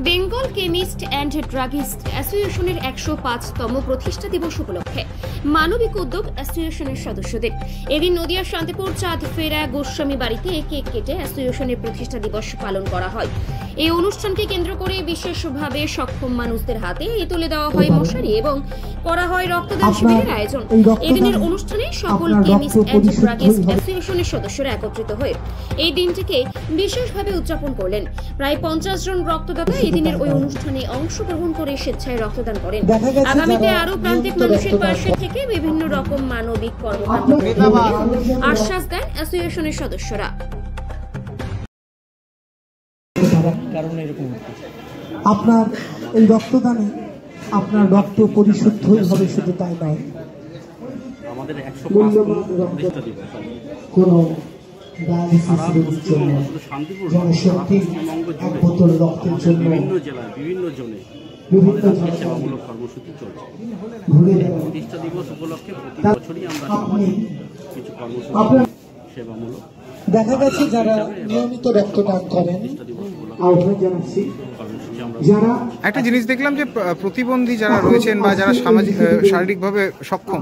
Bengal chemist and druggist অ্যাসোসিয়েশনের ১০৫তম প্রতিষ্ঠা দিবস উপলক্ষে মানবিক উদ্যোগ অ্যাসোসিয়েশনের সদস্যদের এদিন নদিয়ার শান্তিপুর চাঁদ ফেরা গোস্বামী বাড়িতে কেক কেটে অ্যাসোসিয়েশনের প্রতিষ্ঠা দিবস পালন করা হয়। এই অনুষ্ঠানকে কেন্দ্র করে বিশেষভাবে সক্ষম মানুষদের হাতে তুলে দেওয়া হয় মশারি এবং করা হয় রক্তদান শিবিরের আয়োজন। এদিনের অনুষ্ঠানে সকল কেমিস্ট অ্যান্ড ড্রাগিস্ট অ্যাসোসিয়েশনের সদস্যরা একত্রিত হয়ে এই দিনটিকে বিশেষভাবে উদযাপন করলেন। প্রায় 50 জন রক্তদাতা এই দিনের ওই অনুষ্ঠানে অংশগ্রহণ করে স্বেচ্ছায় রক্তদান করেন। আগামীতে আরো প্রান্তিক মানুষের পাশে থেকে বিভিন্ন রকম মানবিক কর্মকাণ্ড আশ্বাস দেন অ্যাসোসিয়েশনের সদস্যরা। আপনার এই রক্তদানে আপনার রক্ত পরিশুদ্ধই হবে, শুধু তাই নয়, আমাদের ১০৫তম প্রতিষ্ঠা দিবস কোনো ডায়ালিসিস রোগীর জন্য, জনশক্তি এক বোতল রক্তের জন্য বিভিন্ন জেলায় বিভিন্ন জোনে সেবামূলক কর্মসূচি চলছে। প্রতিষ্ঠা দিবস উপলক্ষে প্রতি বছরই আমরা কিছু কর্মসূচি সেবামূলক দেখা গেছে যারা নিয়মিত রক্তদান করেন। আহ্বান জানাচ্ছি যারা একটা জিনিস দেখলাম যে প্রতিবন্ধী যারা রয়েছেন বা যারা সামাজিক শারীরিকভাবে সক্ষম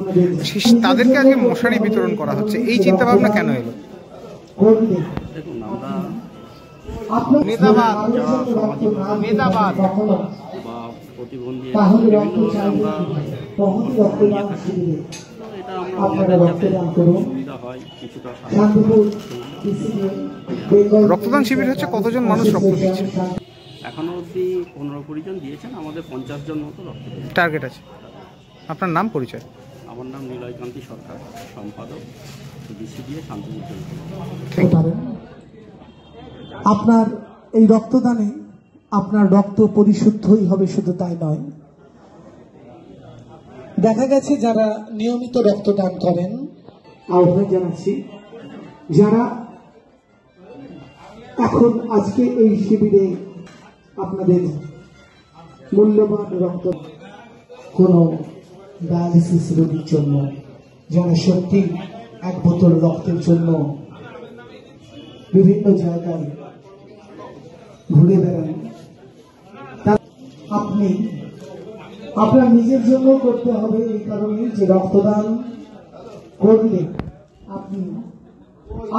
তাদেরকে আজকে মশারি বিতরণ করা হচ্ছে, এই চিন্তা ভাবনা কেন এলো? দেখুন, আমরা নেতাবাদ বা প্রতিবন্ধী আমরা এটা আমরা সুবিধা হয় কিছুটা। রক্তদান শিবির হচ্ছে, কতজন মানুষ রক্ত দিচ্ছে? এখনো অবধি 15-20 জন দিয়েছেন, আমাদের 50 জন মতো রক্ত টার্গেট আছে। আপনার নাম, পরিচয়? আমার নাম নিলয়কান্তি সরকার, সম্পাদক বিসিডিএ শান্তিপুর। আপনার এই রক্তদানে আপনার রক্ত পরিশুদ্ধই হবে, শুধু তাই নয়, দেখা গেছে যারা নিয়মিত রক্তদান করেন। আহ্বান জানাচ্ছি যারা এখন আজকে এই শিবিরে আপনাদের মূল্যবান রক্ত কোনো ডায়ালিসিস রোগীর জন্য, জনশক্তি এক বোতল রক্তের জন্য বিভিন্ন জায়গায় ঘুরে বেড়ান। আপনি আপনার নিজের জন্য করতে হবে, এই কারণে যে রক্তদান করলে আপনি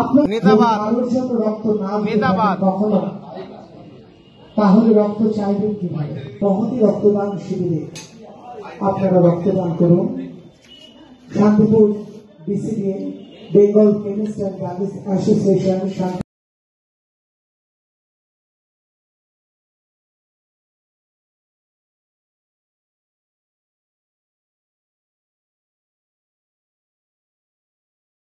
আপনার কারোর জন্য রক্ত না কখনো, তাহলে রক্ত চাইবেন কিভাবে? তখনই রক্তদান শিবিরে আপনারা রক্তদান করুন। Shantipur BCDA, Bengal chemist and druggist association.